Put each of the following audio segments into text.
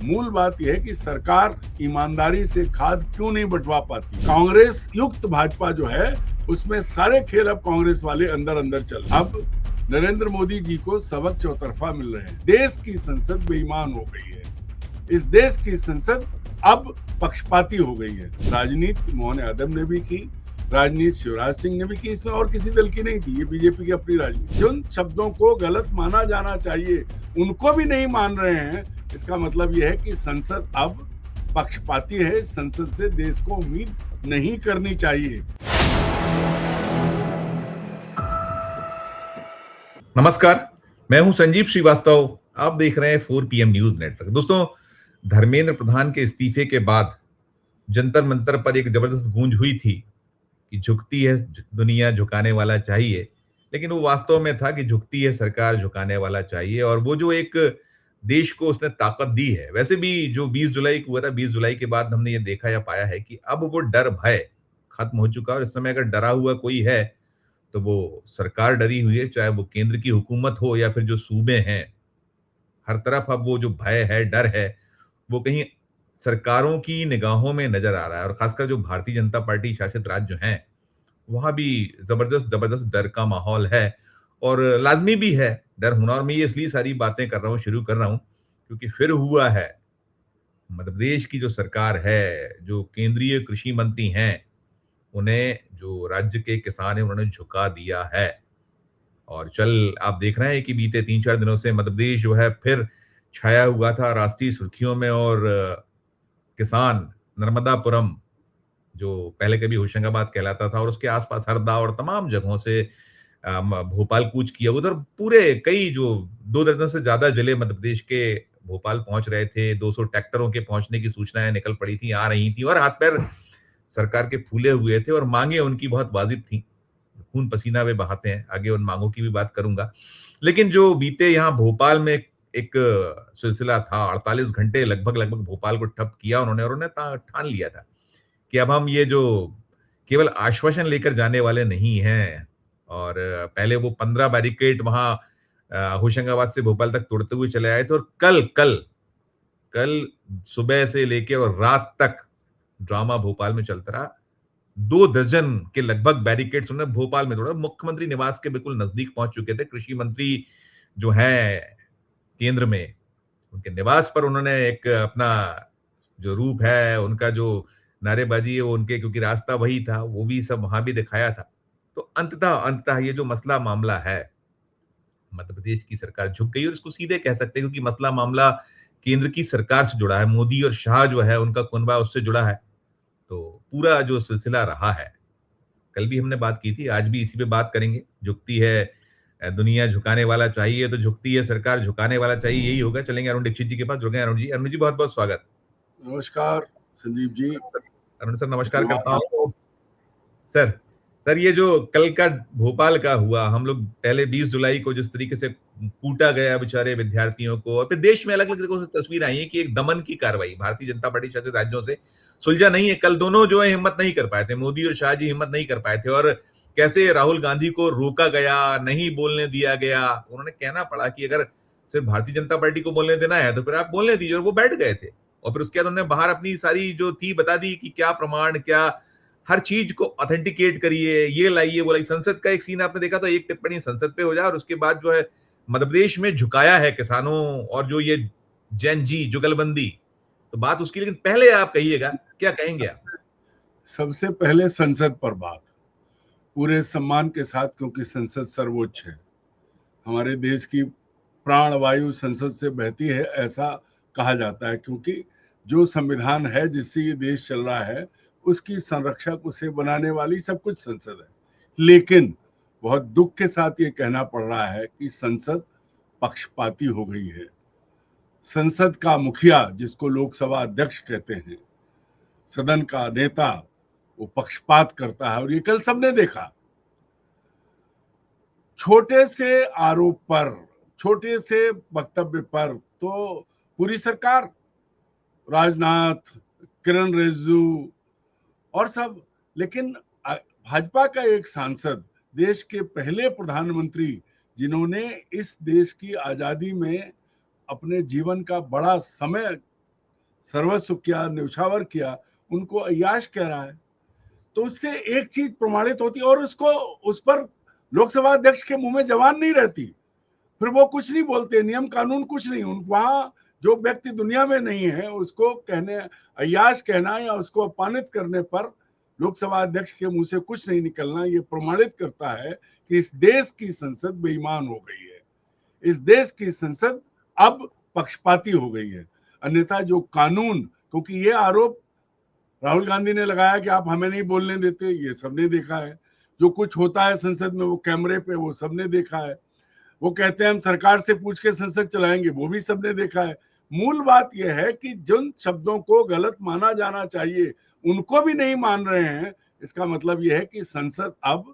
मूल बात यह है कि सरकार ईमानदारी से खाद क्यों नहीं बंटवा पाती। कांग्रेस युक्त भाजपा जो है उसमें सारे खेल अब कांग्रेस वाले अंदर अंदर चल। अब नरेंद्र मोदी जी को सबक चौतरफा मिल रहे हैं। देश की संसद बेईमान हो गई है। इस देश की संसद अब पक्षपाती हो गई है। राजनीति मोहन यादव ने भी की, राजनीति शिवराज सिंह ने भी की, इसमें और किसी दल की नहीं थी। ये बीजेपी की अपनी राजनीति। जिन शब्दों को गलत माना जाना चाहिए उनको भी नहीं मान रहे हैं। इसका मतलब यह है कि संसद अब पक्षपाती है। संसद से देश को उम्मीद नहीं करनी चाहिए। नमस्कार, मैं हूं संजीव श्रीवास्तव। आप देख रहे हैं 4 PM न्यूज नेटवर्क। दोस्तों, धर्मेंद्र प्रधान के इस्तीफे के बाद जंतर मंतर पर एक जबरदस्त गूंज हुई थी कि झुकती है दुनिया, झुकाने वाला चाहिए। लेकिन वो वास्तव में था कि झुकती है सरकार, झुकाने वाला चाहिए। और वो जो एक देश को उसने ताकत दी है। वैसे भी जो 20 जुलाई को हुआ था, 20 जुलाई के बाद हमने ये देखा या पाया है कि अब वो डर भय खत्म हो चुका है। और इस समय अगर डरा हुआ कोई है तो वो सरकार डरी हुई है, चाहे वो केंद्र की हुकूमत हो या फिर जो सूबे हैं। हर तरफ अब वो जो भय है, डर है, वो कहीं सरकारों की निगाहों में नजर आ रहा है। और खासकर जो भारतीय जनता पार्टी शासित राज्य हैं, वहां भी जबरदस्त जबरदस्त डर का माहौल है। और लाजमी भी है डर होना। और मैं ये इसलिए सारी बातें कर रहा हूँ, शुरू कर रहा हूँ, क्योंकि फिर हुआ है। मध्य प्रदेश की जो सरकार है, जो केंद्रीय कृषि मंत्री हैं, उन्हें जो राज्य के किसान हैं उन्होंने झुका दिया है। और आप देख रहे हैं कि बीते 3-4 दिनों से मध्य प्रदेश जो है फिर छाया हुआ था राष्ट्रीय सुर्खियों में। और किसान नर्मदापुरम, जो पहले कभी होशंगाबाद कहलाता था, और उसके आसपास हरदा और तमाम जगहों से भोपाल कूच किया। उधर पूरे कई जो 2 दर्जन से ज्यादा जिले मध्य प्रदेश के भोपाल पहुंच रहे थे। 200 ट्रैक्टरों के पहुंचने की सूचनाएं निकल पड़ी थी, आ रही थी। और हाथ पैर सरकार के फूले हुए थे और मांगे उनकी बहुत वाजिब थी। खून पसीना वे बहाते हैं, आगे उन मांगों की भी बात करूंगा। लेकिन जो बीते यहाँ भोपाल में एक सिलसिला था, 48 घंटे लगभग लगभग भोपाल को ठप किया उन्होंने। और उन्होंने ठान लिया था कि अब हम ये जो केवल आश्वासन लेकर जाने वाले नहीं हैं। और पहले वो 15 बैरिकेड वहां होशंगाबाद से भोपाल तक तोड़ते हुए चले आए थे। और कल कल कल सुबह से लेकर और रात तक ड्रामा भोपाल में चलता रहा। 2 दर्जन के लगभग बैरिकेड्स उन्होंने भोपाल में तोड़ा। मुख्यमंत्री निवास के बिल्कुल नजदीक पहुंच चुके थे। कृषि मंत्री जो है केंद्र में, उनके निवास पर उन्होंने एक अपना जो रूप है, उनका जो नारेबाजी है वो उनके, क्योंकि रास्ता वही था, वो भी सब वहां भी दिखाया था। तो अंततः ये जो मसला मामला है, मध्य प्रदेश की सरकार झुक गई। और इसको सीधे कह सकते हैं, क्योंकि मसला मामला केंद्र की सरकार से जुड़ा है। मोदी और शाह जो है उनका कुनबा उससे जुड़ा है। तो पूरा जो सिलसिला रहा है, कल भी हमने बात की थी, आज भी इसी पे बात करेंगे। झुकती है दुनिया, झुकाने वाला चाहिए, तो झुकती है सरकार, झुकाने वाला चाहिए, यही होगा। चलेंगे अरुण दीक्षित जी के पास। जुड़ गए अरुण जी। अरुण जी, बहुत बहुत स्वागत। नमस्कार संजीव जी। अरुण सर, नमस्कार करता हूँ आपको। सर सर ये जो कल का भोपाल का हुआ, हम लोग पहले 20 जुलाई को जिस तरीके से कूटा गया बेचारे विद्यार्थियों को, और फिर देश में अलग अलग तरीकों से तस्वीर आई है कि एक दमन की कार्रवाई भारतीय जनता पार्टी शासित राज्यों से सुलझा नहीं है। कल दोनों जो है हिम्मत नहीं कर पाए थे, मोदी और शाह जी हिम्मत नहीं कर पाए थे। और कैसे राहुल गांधी को रोका गया, नहीं बोलने दिया गया। उन्होंने कहना पड़ा कि अगर सिर्फ भारतीय जनता पार्टी को बोलने देना है तो फिर आप बोलने दीजिए। और वो बैठ गए थे। और फिर उसके बाद उन्होंने बाहर अपनी सारी जो थी बता दी कि क्या प्रमाण, क्या हर चीज को ऑथेंटिकेट करिए, ये लाइए, वो लाइए। संसद का एक सीन आपने देखा तो एक टिप्पणी संसद पे हो जाए, और उसके बाद जो है मध्य प्रदेश में झुकाया है किसानों और जो ये जैन जी जुगलबंदी, तो बात उसकी। लेकिन पहले आप कहिएगा, क्या कहेंगे आप? सबसे पहले संसद पर बात पूरे सम्मान के साथ, क्योंकि संसद सर्वोच्च है। हमारे देश की प्राण वायु संसद से बहती है, ऐसा कहा जाता है। क्योंकि जो संविधान है जिससे ये देश चल रहा है, उसकी संरक्षक, उसे बनाने वाली सब कुछ संसद है। लेकिन बहुत दुख के साथ ये कहना पड़ रहा है कि संसद पक्षपाती हो गई है। संसद का मुखिया, जिसको लोकसभा अध्यक्ष कहते हैं, सदन का नेता, वो पक्षपात करता है। और ये कल सबने देखा। छोटे से आरोप पर, छोटे से वक्तव्य पर तो पूरी सरकार, राजनाथ, किरण रिजिजू और सब। लेकिन भाजपा का एक सांसद, देश के पहले प्रधानमंत्री, जिन्होंने इस देश की आजादी में अपने जीवन का बड़ा समय सर्वस्व किया, न्यौछावर किया, उनको अय्याश कह रहा है। तो उससे एक चीज प्रमाणित होती है और उसको उस पर लोकसभा अध्यक्ष के मुंह में जबान नहीं रहती, फिर वो कुछ नहीं बोलते, नियम कानून कुछ नहीं। वहां जो व्यक्ति दुनिया में नहीं है उसको कहने, अय्याश कहना या उसको अपमानित करने पर लोकसभा अध्यक्ष के मुंह से कुछ नहीं निकलना, ये प्रमाणित करता है कि इस देश की संसद बेईमान हो गई है, इस देश की संसद अब पक्षपाती हो गई है। अन्यथा जो कानून, क्योंकि ये आरोप राहुल गांधी ने लगाया कि आप हमें नहीं बोलने देते, ये सबने देखा है। जो कुछ होता है संसद में वो कैमरे पे, वो सबने देखा है। वो कहते हैं हम सरकार से पूछ के संसद चलाएंगे, वो भी सबने देखा है। मूल बात यह है कि जिन शब्दों को गलत माना जाना चाहिए उनको भी नहीं मान रहे हैं। इसका मतलब यह है कि संसद अब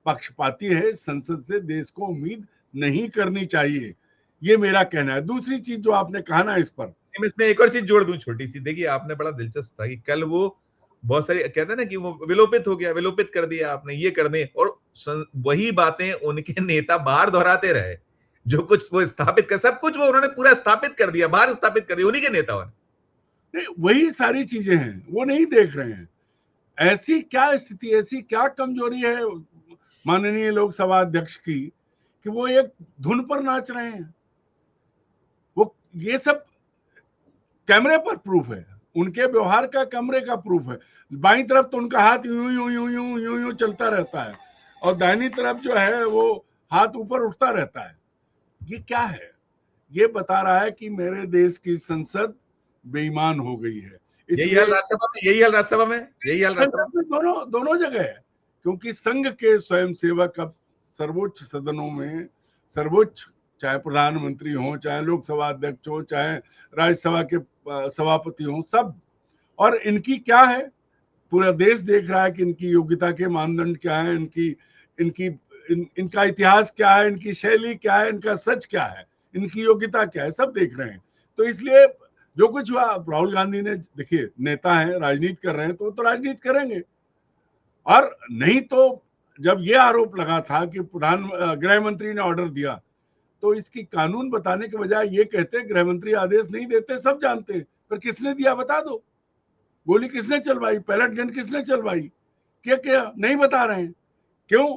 पक्षपाती है, संसद से देश को उम्मीद नहीं करनी चाहिए, ये मेरा कहना है। दूसरी चीज जो आपने कहा ना इस पर, मैं इसमें एक और चीज जोड़ दूं छोटी सी। देखिए आपने बड़ा दिलचस्प था कि कल वो बहुत सारी कहते हैं ना कि वो विलोपित हो गया, विलोपित कर दिया आपने, ये कर दें, और वही बातें उनके नेता बाहर दोहराते रहे। जो कुछ वो स्थापित कर, सब कुछ वो उन्होंने पूरा स्थापित कर दिया, बाहर स्थापित कर दिया उन्हीं के नेताओं ने। वही सारी चीजें हैं, वो नहीं देख रहे हैं। ऐसी क्या स्थिति, ऐसी क्या कमजोरी है माननीय लोकसभा अध्यक्ष की कि वो एक धुन पर नाच रहे हैं। वो ये सब कैमरे पर प्रूफ है, उनके व्यवहार का कैमरे का प्रूफ है। बाईं तरफ तो उनका हाथ यूं यूं यूं यूं यूं यूं चलता रहता है और दाहिनी तरफ जो है वो हाथ ऊपर उठता रहता है। ये क्या है? ये बता रहा है कि मेरे देश की संसद बेईमान हो गई है। यही हाल राज्यसभा में, यही हाल राज्यसभा में, यही हाल राज्यसभा संसद में दोनों दोनों जगह है, क्योंकि संघ के स्वयंसेवक अब सर्वोच्च सदनों में, सर्वोच्च, चाहे प्रधानमंत्री हो, चाहे लोकसभा अध्यक्ष हो, चाहे राज्यसभा के सभापति हो, सब। और इनकी क्या है, पूरा देश देख रहा है कि इनकी योग्यता के मानदंड क्या है, इनका इतिहास क्या है, इनकी शैली क्या है, इनका सच क्या है, इनकी योग्यता क्या है, सब देख रहे हैं। तो इसलिए जो कुछ हुआ, राहुल गांधी ने, देखिए नेता हैं, राजनीति कर रहे हैं तो वो तो राजनीति करेंगे। और नहीं तो जब ये आरोप लगा था कि गृह मंत्री ने ऑर्डर दिया, तो इसकी कानून बताने के बजाय ये कहते गृह मंत्री आदेश नहीं देते, सब जानते हैं, पर किसने दिया बता दो, गोली किसने चलवाई, पैलेट गन किसने चलवाई, क्या क्या नहीं बता रहे हैं। क्यों?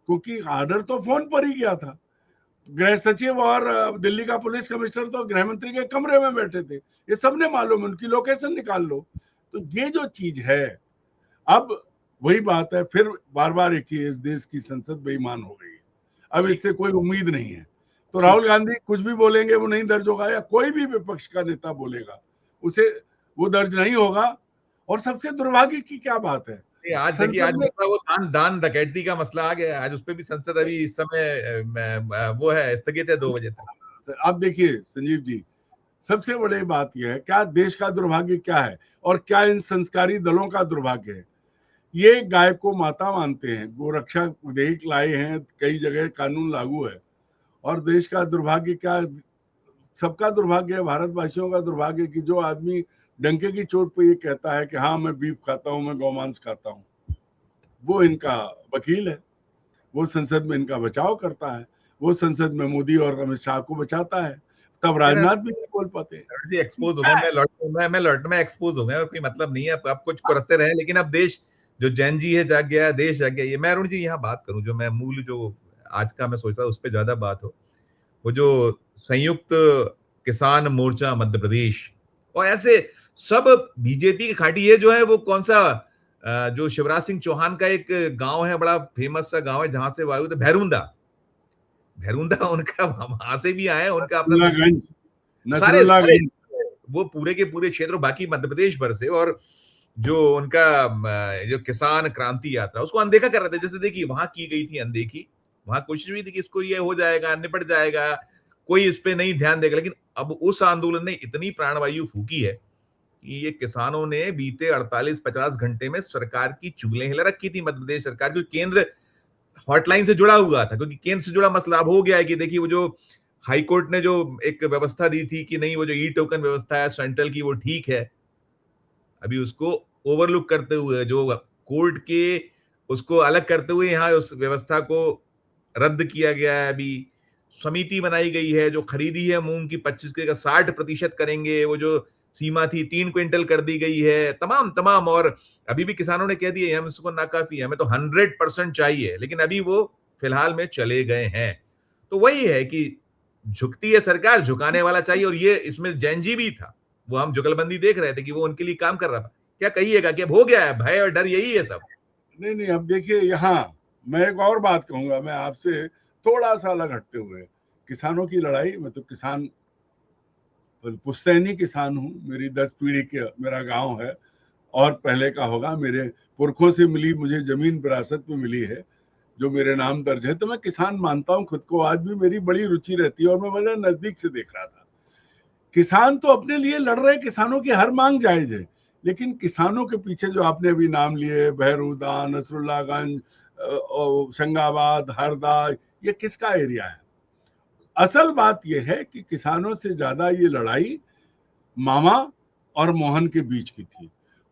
क्योंकि ऑर्डर तो फोन पर ही गया था। गृह सचिव और दिल्ली का पुलिस कमिश्नर तो गृह मंत्री के कमरे में बैठे थे, ये सबने मालूम है, उनकी लोकेशन निकाल लो। तो ये जो चीज है, अब वही बात है, फिर बार बार एक ही, इस देश की संसद बेईमान हो गई है, अब इससे कोई उम्मीद नहीं है। तो राहुल गांधी कुछ भी बोलेंगे वो नहीं दर्ज होगा, या कोई भी विपक्ष का नेता बोलेगा उसे वो दर्ज नहीं होगा। और सबसे दुर्भाग्य की क्या बात है, आज देखिए, आज वो दान डकैती का मसला आ गया, आज उस पर भी संसद अभी इस समय वो है, स्थगित है 2 बजे तक। आप देखिए संजीव जी, सबसे बड़ी बात यह है, क्या देश का दुर्भाग्य क्या है और क्या इन संस्कारी दलों का दुर्भाग्य है। ये गाय को माता मानते हैं, गोरक्षा विधेयक लाए हैं, कई जगह कानून लागू है, और देश का दुर्भाग्य क्या, सबका दुर्भाग्य है, भारतवासियों का दुर्भाग्य कि जो आदमी डंके की चोट पे ये कहता है कि हाँ मैं बीफ खाता हूं, मैं गौमांस खाता हूं, वो इनका वकील है, वो संसद में इनका बचाव करता है, वो संसद में मोदी और अमित शाह को बचाता है, तब राजनाथ भी नहीं बोल पाते। एक्सपोज हो गए, मैं एक्सपोज हो गए, और कोई मतलब नहीं है, आप कुछ करते रहे, लेकिन अब देश जो जैन जी है जाग गया, देश जाग गया। ये मैं अरुण जी यहाँ बात करूं, जो मैं मूल जो आज का मैं सोचता हूँ उस पर ज्यादा बात हो, वो जो संयुक्त किसान मोर्चा मध्य प्रदेश और ऐसे सब बीजेपी की खाटी, ये जो है वो कौन सा जो शिवराज सिंह चौहान का एक गांव है, बड़ा फेमस सा गांव है जहां से वायु, भैरुंदा, उनका वहां से भी आए, उनका अपना सारे वो पूरे के पूरे क्षेत्र, बाकी मध्य प्रदेश भर से, और जो उनका जो किसान क्रांति यात्रा, उसको अनदेखा कर रहे थे। जैसे देखिए वहां की गई थी अनदेखी, वहां कोशिश हुई थी कि इसको ये हो जाएगा, निपट जाएगा, कोई इस पे नहीं ध्यान देगा, लेकिन अब उस आंदोलन ने इतनी प्राणवायु फूकी है कि ये किसानों ने बीते 48-50 घंटे में सरकार की चुगलें हिला रखी थी, मध्य प्रदेश सरकार की। केंद्र हॉटलाइन से जुड़ा हुआ था, क्योंकि केंद्र से जुड़ा मसला अब हो गया है कि देखिए वो जो हाईकोर्ट ने जो एक व्यवस्था दी थी कि नहीं, वो जो ई टोकन व्यवस्था है सेंट्रल की, वो ठीक है, अभी उसको ओवरलुक करते हुए, जो कोर्ट के उसको अलग करते हुए यहाँ उस व्यवस्था को रद्द किया गया है। अभी समिति बनाई गई है, जो खरीदी है मूंग की 25 के 60% करेंगे, वो जो सीमा थी 3 क्विंटल कर दी गई है, तमाम तमाम। और अभी भी किसानों ने कह दिया हम इसको नाकाफी, हमें तो 100% चाहिए, लेकिन अभी वो फिलहाल में चले गए हैं। तो वही है कि झुकती है सरकार, झुकाने वाला चाहिए। और ये इसमें जैन जी भी था, वो हम जुगलबंदी देख रहे थे कि वो उनके लिए काम कर रहा था। क्या कहिएगा कि अब हो गया है, भय और डर यही है सब? नहीं नहीं, अब देखिए यहाँ मैं एक और बात कहूंगा, मैं आपसे थोड़ा सा अलग हटते हुए। किसानों की लड़ाई, मैं तो किसान, पुश्तैनी किसान हूँ, मेरी 10 पीढ़ी के मेरा गांव है और पहले का होगा, मेरे पुरखों से मिली मुझे जमीन विरासत में मिली है जो मेरे नाम दर्ज है, तो मैं किसान मानता हूँ खुद को। आज भी मेरी बड़ी रुचि रहती है और मैं बड़ा नजदीक से देख रहा था। किसान तो अपने लिए लड़ रहे, किसानों की हर मांग जायज है, लेकिन किसानों के पीछे जो आपने अभी नाम लिए, बहरूदा, नसरुल्लागंज, शंगाबाद, हरदा, ये किसका एरिया है? असल बात यह है कि किसानों से ज्यादा ये लड़ाई मामा और मोहन के बीच की थी।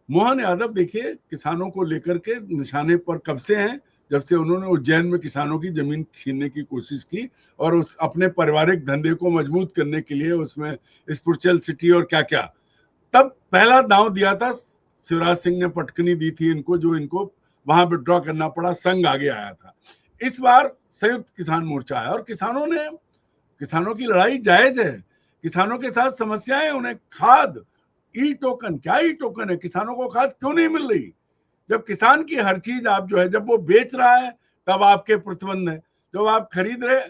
मोहन यादव देखिए किसानों को लेकर के निशाने पर कब से हैं, जब से उन्होंने उज्जैन में किसानों की जमीन छीनने की कोशिश की और उस अपने पारिवारिक धंधे को मजबूत करने के लिए उसमें स्पिरिचुअल सिटी और क्या क्या, तब पहला दांव दिया था। शिवराज सिंह ने पटकनी दी थी इनको, जो इनको वहां विड्रॉ करना पड़ा, संघ आगे आया था। इस बार संयुक्त किसान मोर्चा आया और किसानों की लड़ाई जायज है, किसानों के साथ समस्याएं, उन्हें खाद, ई टोकन, क्या ई टोकन है, किसानों को खाद क्यों नहीं मिल रही? जब किसान की हर चीज आप जो है, जब वो बेच रहा है तब आपके प्रतिबंध है, जब आप खरीद रहे,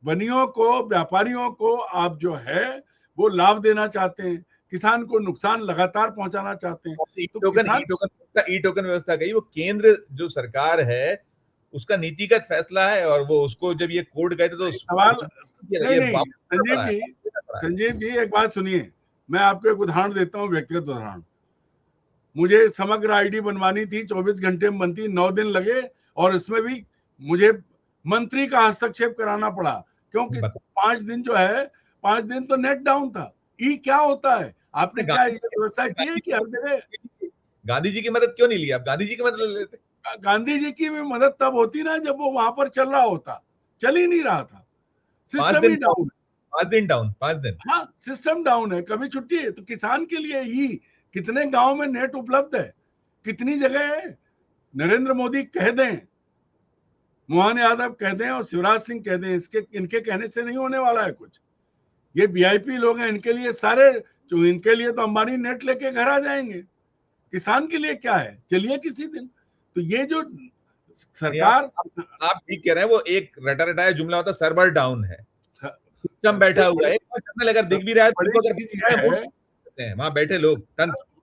बनियों को, व्यापारियों को आप जो है वो लाभ देना चाहते हैं, किसान को नुकसान लगातार पहुंचाना चाहते हैं। तो किसान, ई टोकन व्यवस्था गई, वो केंद्र जो सरकार है उसका नीतिगत फैसला है। और वो उसको जब ये कोर्ट गए थे तो सवाल नहीं नहीं, वापस संजीव जी एक बात सुनिए, मैं आपको एक उदाहरण देता हूँ, व्यक्तिगत उदाहरण। मुझे समग्र आईडी बनवानी थी, 24 घंटे में बनती, 9 दिन लगे और इसमें भी मुझे मंत्री का हस्तक्षेप कराना पड़ा, क्योंकि 5 दिन जो है, 5 दिन तो नेट डाउन था। ई क्या होता है? आपने क्या ये व्यवस्था की है कि हर जगह? गांधी जी की मदद क्यों नहीं ली आप? गांधी जी की मदद ले लेते। गांधी जी की भी मदद तब होती ना जब वो वहां पर चल रहा होता, चल ही नहीं रहा था, सिस्टम ही डाउन। 5 दिन डाउन, 5 दिन। हाँ, सिस्टम डाउन है, कभी छुट्टी है। तो किसान के लिए ही कितने गांव में नेट उपलब्ध है, कितनी जगह है? नरेंद्र मोदी कह दें, मोहन यादव कह दें और शिवराज सिंह कह दें, इसके इनके कहने से नहीं होने वाला है कुछ। ये वीआईपी लोग हैं, इनके लिए सारे, जो इनके लिए तो अंबानी नेट लेके घर आ जाएंगे। किसान के लिए क्या है? चलिए किसी दिन। तो ये जो सरकार, आप ठीक कह रहे हैं, वो एक रटा रटाया जुमला होता, सर्वर डाउन है, सिस्टम बैठा हुआ है। अगर दिख भी रहा है वहां बैठे लोग।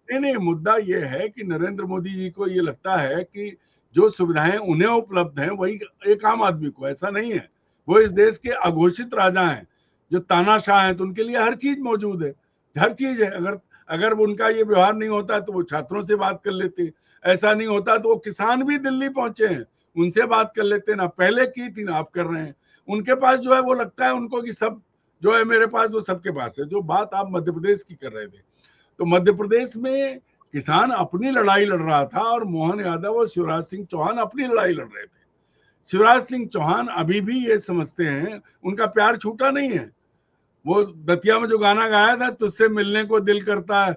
नहीं, मुद्दा ये है कि नरेंद्र मोदी जी को ये लगता है कि जो सुविधाएं उन्हें उपलब्ध हैं वही एक आम आदमी को, ऐसा नहीं है। वो इस देश के अघोषित राजा हैं, जो तानाशाह हैं, तो उनके लिए हर चीज मौजूद है, हर चीज है। अगर उनका ये व्यवहार नहीं होता तो वो छात्रों से बात कर लेते, ऐसा नहीं होता तो वो किसान भी दिल्ली पहुंचे हैं, उनसे बात कर लेते, ना पहले की थी ना आप कर रहे हैं। उनके पास जो है वो लगता है उनको कि सब जो है मेरे पास, वो सबके पास है। जो बात आप मध्य प्रदेश की कर रहे थे, तो मध्य प्रदेश में किसान अपनी लड़ाई लड़ रहा था और मोहन यादव और शिवराज सिंह चौहान अपनी लड़ाई लड़ रहे थे। शिवराज सिंह चौहान अभी भी ये समझते हैं, उनका प्यार छूटा नहीं है। वो दतिया में जो गाना गाया था, तुझसे मिलने को दिल करता है,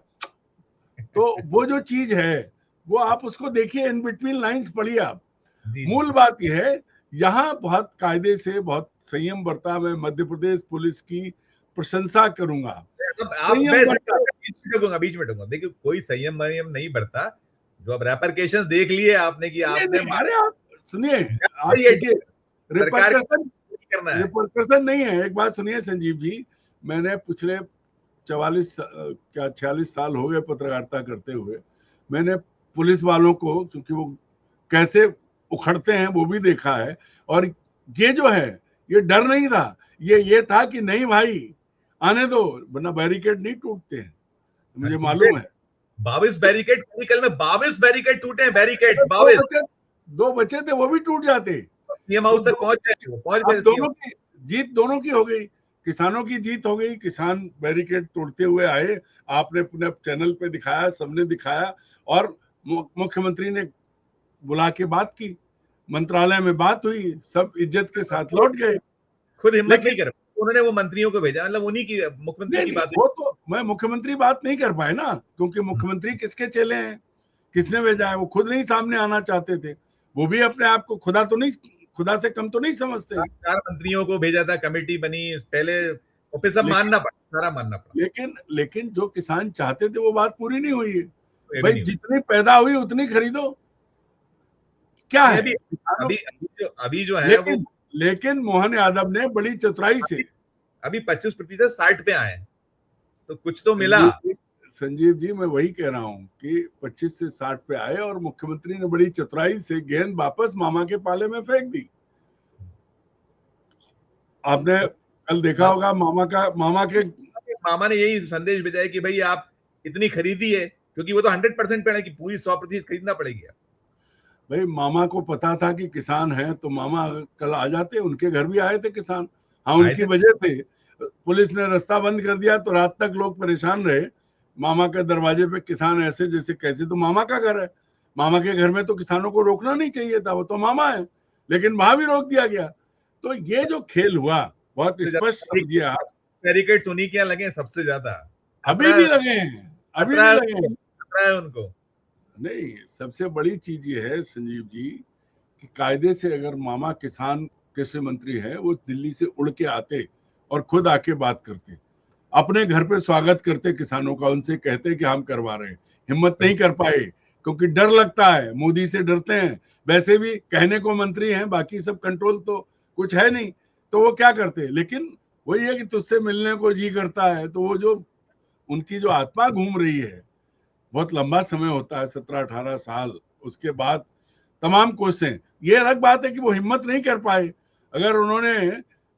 तो वो जो चीज है वो आप उसको देखिए, इन बिटवीन लाइंस पढ़िए आप। मूल बात यह है, यहाँ बहुत कायदे से, बहुत संयम बरता। मैं मध्य प्रदेश पुलिस की प्रशंसा करूंगा। बीच में डूंगा, देखिए कोई संयम नहीं बढ़ता। जो अब रेपरकेशन देख लिए आपने कि आपने, अरे आप सुनिए, आप देखिए, रिपरकशन नहीं है। एक बात सुनिए संजीव जी, मैंने पिछले 46 साल हो गए पत्रकारिता करते हुए। मैंने पुलिस वालों को, क्योंकि वो कैसे उखड़ते हैं वो भी देखा है, और ये जो है ये डर नहीं था, ये था कि नहीं भाई आने दो, वरना बैरिकेड नहीं टूटते हैं, मुझे मालूम है। 22 बैरिकेड, कल में 22 बैरिकेड टूटे हैं, बैरिकेड 22। 2 बचे थे, वो भी टूट जाते। सीएम हाउस तक पहुंच गए। दोनों की जीत, दोनों की हो गई, किसानों की जीत हो गई। किसान बैरिकेड तोड़ते हुए आए, आपने अपने चैनल पे दिखाया, सबने दिखाया, और मुख्यमंत्री ने बुला के बात की, मंत्रालय में बात हुई, सब इज्जत के साथ लौट गए। खुद हिम्मत नहीं कर उन्होंने वो मंत्रियों को भेजा, मतलब उन्हीं की मुख्यमंत्री की नहीं, बात वो तो मैं मुख्यमंत्री बात नहीं कर पाए ना, क्योंकि मुख्यमंत्री किसके चेले हैं, किसने भेजा है, वो खुद नहीं सामने आना चाहते थे। वो भी अपने आप को खुदा से कम तो नहीं समझते। 4 मंत्रियों को भेजा था, कमेटी बनी पहले, और फिर सब लेकिन मानना पड़ा, सारा मानना पड़ा। लेकिन जो किसान चाहते थे वो बात पूरी नहीं हुई है। ये भी भाई नहीं हुई। जितनी पैदा हुई उतनी खरीदो, क्या नहीं, है अभी किसानों। अभी जो है वो लेकिन लेकिन मोहन यादव ने बड़ी चतुराई से, अभी अभी 25% 60 पे आए, तो कुछ तो मिला। संजीव जी संजीव जी, मैं वही कह रहा हूँ कि 25 से 60 पे आए और मुख्यमंत्री ने बड़ी चतुराई से गेंद वापस मामा के पाले में फेंक दी। आपने तो कल देखा होगा मामा ने यही संदेश भेजा है कि भाई आप इतनी खरीदी है, क्योंकि वो तो 100% पे है कि पूरी 100% खरीदना पड़ेगी। भाई मामा को पता था कि किसान है, तो मामा कल आ जाते, उनके घर भी आए थे किसान। हाँ, आए उनकी थे। वजह से पुलिस ने रास्ता बंद कर दिया, तो रात तक लोग परेशान रहे। मामा के दरवाजे पे किसान ऐसे जैसे कैसे, तो मामा का घर है, मामा के घर में तो किसानों को रोकना नहीं चाहिए था, वो तो मामा है, लेकिन वहां भी रोक दिया गया। तो ये जो खेल हुआ, बहुत सबसे स्पष्ट ज्यादा समझिए आप। बैरिकेड उन्हीं के यहाँ लगे सबसे ज्यादा। अभी खतरा भी लगे हैं, अभी खतरा भी है लगे उनको, हैं। खतरा है उनको। नहीं, सबसे बड़ी चीज ये है संजीव जी कि कायदे से अगर मामा किसान कृषि मंत्री है, वो दिल्ली से उड़ के आते और खुद आके बात करते, अपने घर पे स्वागत करते किसानों का, उनसे कहते कि हम करवा रहे हैं। हिम्मत नहीं कर पाए, क्योंकि डर लगता है, मोदी से डरते हैं। वैसे भी कहने को मंत्री हैं, बाकी सब कंट्रोल तो कुछ है नहीं, तो वो क्या करते। लेकिन वही है कि तुझसे मिलने को जी करता है, तो वो जो उनकी जो आत्मा घूम रही है, बहुत लंबा समय होता है, 17-18 साल। उसके बाद तमाम कोशिशें, ये अलग बात है कि वो हिम्मत नहीं कर पाए। अगर उन्होंने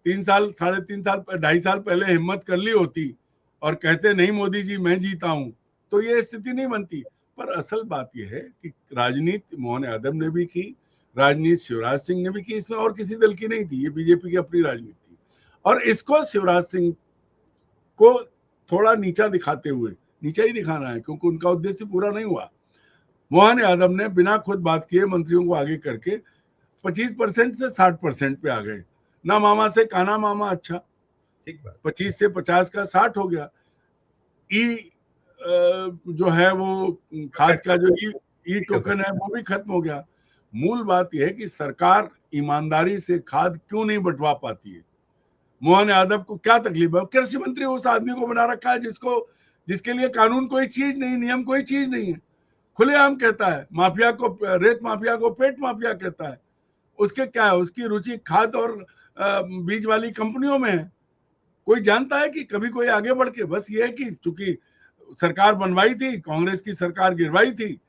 3 साल, 3.5 साल, 2.5 साल पहले हिम्मत कर ली होती और कहते नहीं मोदी जी मैं जीता हूं, तो ये स्थिति नहीं बनती। पर असल बात यह है कि राजनीति मोहन यादव ने भी की, राजनीति शिवराज सिंह ने भी की, इसमें और किसी दल की नहीं थी, ये बीजेपी की अपनी राजनीति थी। और इसको शिवराज सिंह को थोड़ा नीचा दिखाते हुए, नीचा ही दिखाना है क्योंकि उनका उद्देश्य पूरा नहीं हुआ, मोहन यादव ने बिना खुद बात किए मंत्रियों को आगे करके 25% से 60% पे आ गए। ना मामा से काना मामा, अच्छा, ठीक बात। 25 से 50 का 60 हो गया। ई जो है वो खाद का जो ई टोकन है वो भी खत्म हो गया। मूल बात यह है कि सरकार ईमानदारी से खाद क्यों नहीं बंटवा पाती है। मोहन यादव को क्या तकलीफ है, कृषि मंत्री उस आदमी को बना रखा है जिसके लिए कानून कोई चीज नहीं, नियम कोई चीज नहीं है। खुलेआम कहता है माफिया को, रेत माफिया को पेट माफिया कहता है। उसके क्या है, उसकी रुचि खाद और बीज वाली कंपनियों में है। कोई जानता है कि कभी कोई आगे बढ़ के, बस ये है कि चूंकि सरकार बनवाई थी, कांग्रेस की सरकार गिरवाई थी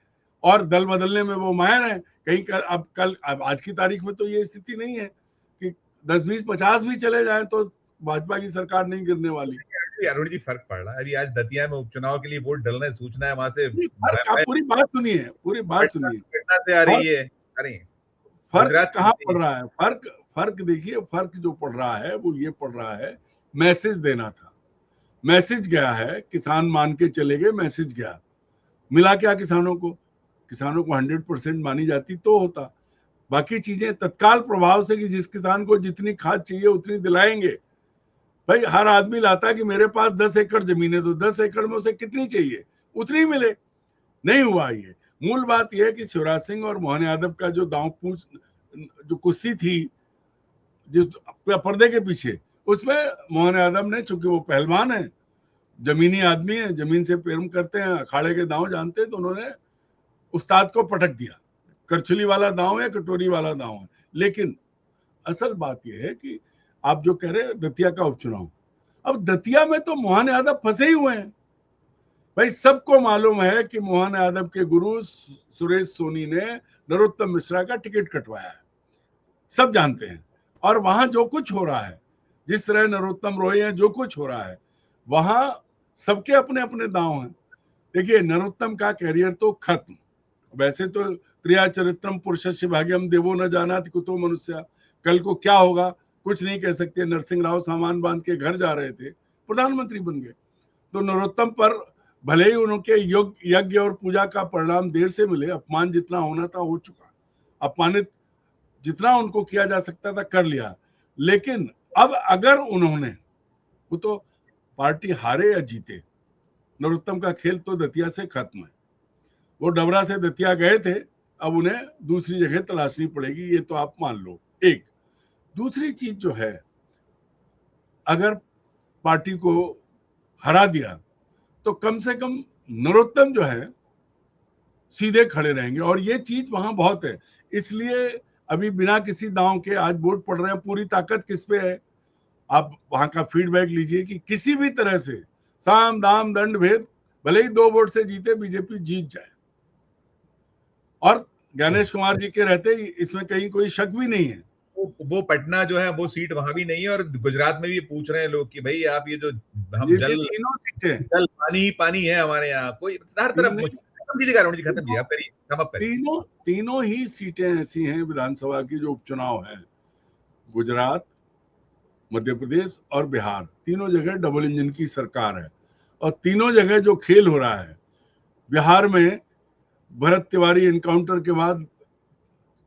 और दल बदलने में वो माहिर है। कहीं अब आज की तारीख में तो ये स्थिति नहीं है कि 10, 20, 50 भी चले जाएं तो भाजपा की सरकार नहीं गिरने वाली। अरुण जी, फर्क पड़ रहा है। अभी आज दतिया में उपचुनाव के लिए वोट डलने सूचना है, वहां से फर्क, आप पूरी बात सुनिए, पूरी बात सुनिए। पटना से आ रही है। अरे फर्क गुजरात से कहाँ पड़ रहा है, फर्क देखिए, फर्क जो पड़ रहा है वो ये पड़ रहा है, मैसेज देना था, मैसेज गया है, किसान मान के चले गए, मैसेज गया, मिला क्या किसानों को, किसानों को 100% मानी जाती तो होता। बाकी चीजें तत्काल प्रभाव से कि जिस किसान को जितनी खाद चाहिए उतनी दिलाएंगे। भाई हर आदमी लाता है कि मेरे पास 10 एकड़ जमीन है, तो 10 एकड़ में उसे कितनी चाहिए उतनी मिले। नहीं हुआ ये। मूल बात यह है कि शिवराज सिंह और मोहन यादव का जो दांव पूछ, जो कुश्ती थी जिस पर्दे के पीछे, उसमें मोहन यादव ने, चूंकि वो पहलवान है, जमीनी आदमी है, जमीन से प्रेम करते हैं, अखाड़े के दांव जानते हैं, तो उन्होंने उस्ताद को पटक दिया। करछुली वाला दांव है, कटोरी वाला दांव है। लेकिन असल बात यह है कि आप जो कह रहे हैं दतिया का उपचुनाव, अब दतिया में तो मोहन यादव फंसे ही हुए हैं। भाई सबको मालूम है कि मोहन यादव के गुरु सुरेश सोनी ने नरोत्तम मिश्रा का टिकट कटवाया है, सब जानते हैं। और वहां जो कुछ हो रहा है, जिस तरह नरोत्तम रोए हैं, जो कुछ हो रहा है वहां, सबके अपने अपने दांव हैं। देखिए नरोत्तम का कैरियर तो खत्म। वैसे तो त्रिया चरित्रम पुरुषस्य भाग्यम देवो न जानाति कुतो मनुष्य, कल को क्या होगा कुछ नहीं कह सकते। नरसिंह राव सामान बांध के घर जा रहे थे, प्रधानमंत्री बन गए। तो नरोत्तम पर भले ही उनके यज्ञ और पूजा का परिणाम देर से मिले, अपमान जितना होना था हो चुका, अपमानित जितना उनको किया जा सकता था कर लिया। लेकिन अब अगर उन्होंने वो तो पार्टी हारे या जीते, नरोत्तम का खेल तो दतिया से खत्म है। वो डबरा से दतिया गए थे, अब उन्हें दूसरी जगह तलाशनी पड़ेगी, ये तो आप मान लो। एक दूसरी चीज जो है, अगर पार्टी को हरा दिया तो कम से कम नरोत्तम जो है सीधे खड़े रहेंगे, और ये चीज वहां बहुत है। इसलिए अभी बिना किसी दांव के आज वोट पड़ रहे हैं। पूरी ताकत किस पे है? आप वहां का फीडबैक लीजिए कि किसी भी तरह से साम दाम दंड भेद, भले ही 2 वोट से जीते, बीजेपी जीत जाए। और ज्ञानेश कुमार जी के रहते इसमें कहीं कोई शक भी नहीं है। वो पटना जो है वो सीट वहां भी नहीं है, और गुजरात में भी पूछ रहे हैं लोग कि भाई आप ये जो हम ये जल तीनों सीटें, जल पानी ही पानी है हमारे यहाँ, कोई हर तरफ खत्म किया, आप करिए, सम अप करिए। तीनों ही सीटें ऐसी हैं विधानसभा की जो उपचुनाव है, गुजरात, मध्य प्रदेश और बिहार, तीनों जगह डबल इंजन की सरकार है। और तीनों जगह जो खेल हो रहा है, बिहार में भरत तिवारी एनकाउंटर के बाद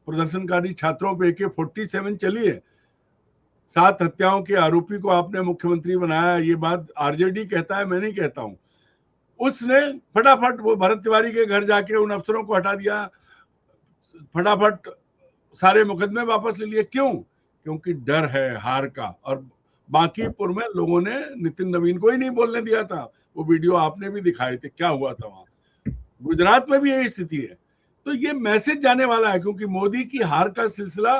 प्रदर्शनकारी छात्रों पे AK-47 चली है। 7 हत्याओं के आरोपी को आपने मुख्यमंत्री बनाया, ये बात आरजेडी कहता है, मैं नहीं कहता हूं। उसने फटाफट वो भरत तिवारी के घर जाके उन अफसरों को हटा दिया, फटाफट सारे मुकदमे वापस ले लिए। क्यों? क्योंकि डर है हार का। और बांकीपुर में लोगों ने नितिन नवीन को ही नहीं बोलने दिया था, वो वीडियो आपने भी दिखाए थे, क्या हुआ था वहां। गुजरात में भी यही स्थिति है। तो ये मैसेज जाने वाला है, क्योंकि मोदी की हार का सिलसिला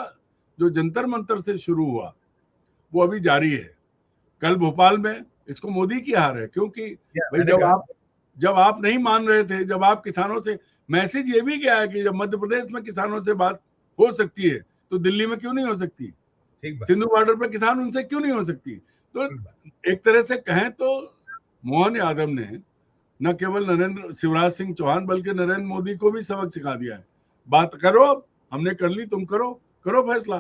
जो जंतर मंतर से शुरू हुआ वो अभी जारी है। कल भोपाल में इसको मोदी की हार है, क्योंकि भाई जब आप नहीं मान रहे थे, जब आप किसानों से, मैसेज ये भी गया है कि जब मध्य प्रदेश में किसानों से बात हो सकती है तो दिल्ली में क्यों नहीं हो सकती? सिंधु बॉर्डर पर किसान उनसे क्यों नहीं हो सकती? तो एक तरह से कहें तो मोहन यादव ने न केवल शिवराज सिंह चौहान बल्कि नरेंद्र मोदी को भी सबक सिखा दिया है। बात करो, अब हमने कर ली, तुम करो फैसला।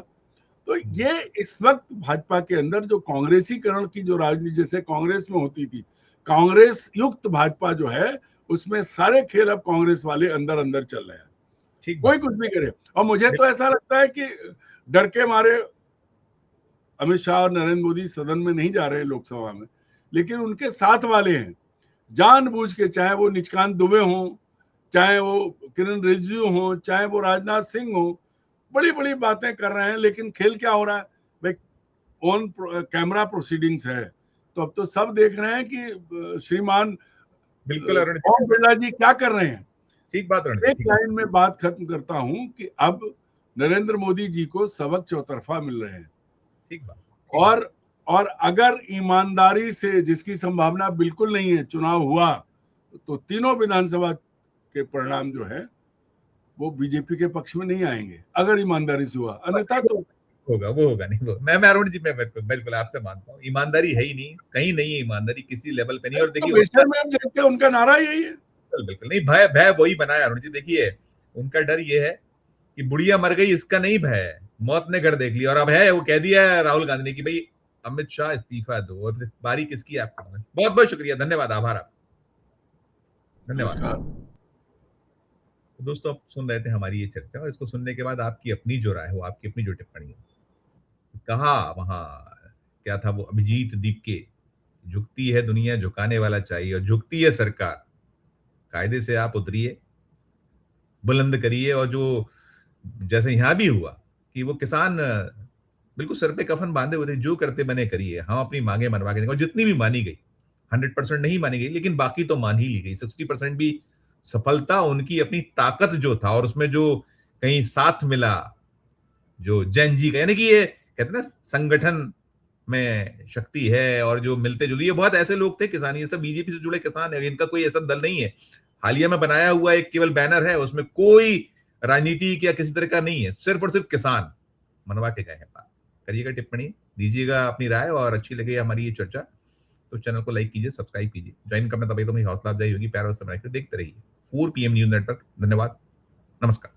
तो ये इस वक्त भाजपा के अंदर जो कांग्रेसीकरण की जो राजनीति जैसे कांग्रेस में होती थी, कांग्रेस युक्त भाजपा जो है, उसमें सारे खेल अब कांग्रेस वाले अंदर अंदर चल रहे हैं। कोई कुछ भी करे। और मुझे तो ऐसा लगता है कि डर के मारे अमित शाह और नरेंद्र मोदी सदन में नहीं जा रहे लोकसभा में, लेकिन उनके साथ वाले हैं जानबूझ के, चाहे वो निचकांत दुबे हों, चाहे वो किरण रिजिजू हों, चाहे वो राजनाथ सिंह हों, बड़ी बड़ी बातें कर रहे हैं। लेकिन खेल क्या हो रहा है भाई? ऑन कैमरा प्रोसीडिंग्स है, तो अब तो सब देख रहे हैं कि श्रीमान बिल्कुल ओम बिरला जी क्या कर रहे हैं। ठीक बात। एक लाइन में बात खत्म करता हूं कि अब नरेंद्र मोदी जी को सबक चौतरफा मिल रहे हैं। ठीक बात। और अगर ईमानदारी से, जिसकी संभावना बिल्कुल नहीं है, चुनाव हुआ तो तीनों विधानसभा के परिणाम जो है वो बीजेपी के पक्ष में नहीं आएंगे, अगर ईमानदारी से हुआ। अन्यथा तो होगा नहीं। वो मैं अरुण जी, मैं बिल्कुल आपसे मानता हूँ, ईमानदारी है ही नहीं, कहीं नहीं है ईमानदारी, किसी लेवल पे नहीं। और देखिए तो उनका नारा यही है। बिल्कुल नहीं, भय वही बनाया अरुण जी। देखिए उनका डर ये है कि बुढ़िया मर गई, इसका नहीं भय है, मौत ने घर देख लिया। और अब है, वो कह दिया है राहुल गांधी ने कि भाई अमित शाह इस्तीफा दो, और बारी किसकी है आपको? बहुत बहुत शुक्रिया, धन्यवाद, आभार आप, धन्यवाद। दोस्तों आप सुन रहे थे हमारी ये चर्चा, और इसको सुनने के बाद आपकी अपनी जो राय हो, आपकी अपनी जो टिप्पणी हो, कहा वहां क्या था वो अभिजीत दीप के, झुकती है दुनिया झुकाने वाला चाहिए, और झुकती है सरकार, कायदे से आप उतरिए, बुलंद करिए। और जो जैसे यहां भी हुआ कि वो किसान बिल्कुल सर पे कफन बांधे हुए थे, जो करते बने करिए, हम अपनी मांगे मनवा के देंगे। और जितनी भी मानी गई, 100% नहीं मानी गई, लेकिन बाकी तो मान ही ली गई। 60% भी सफलता उनकी अपनी ताकत जो था, और उसमें जो कहीं साथ मिला जो जैन जी का, यानी कि ये कहते ना संगठन में शक्ति है, और जो मिलते जुलते, ये बहुत ऐसे लोग थे किसान, ये सब बीजेपी से जुड़े किसान है, इनका कोई ऐसा दल नहीं है। हालिया में बनाया हुआ एक केवल बैनर है, उसमें कोई राजनीति या किसी तरह का नहीं है, सिर्फ और सिर्फ किसान मनवा के गए हैं। करिएगा टिप्पणी, दीजिएगा अपनी राय, और अच्छी लगे हमारी ये चर्चा तो चैनल को लाइक कीजिए, सब्सक्राइब कीजिए, ज्वाइन करना, तभी तो मेरी हौसला अफजाई होगी। प्यार और बनाकर देखते रहिए 4 PM न्यूज नेटवर्क। धन्यवाद, नमस्कार।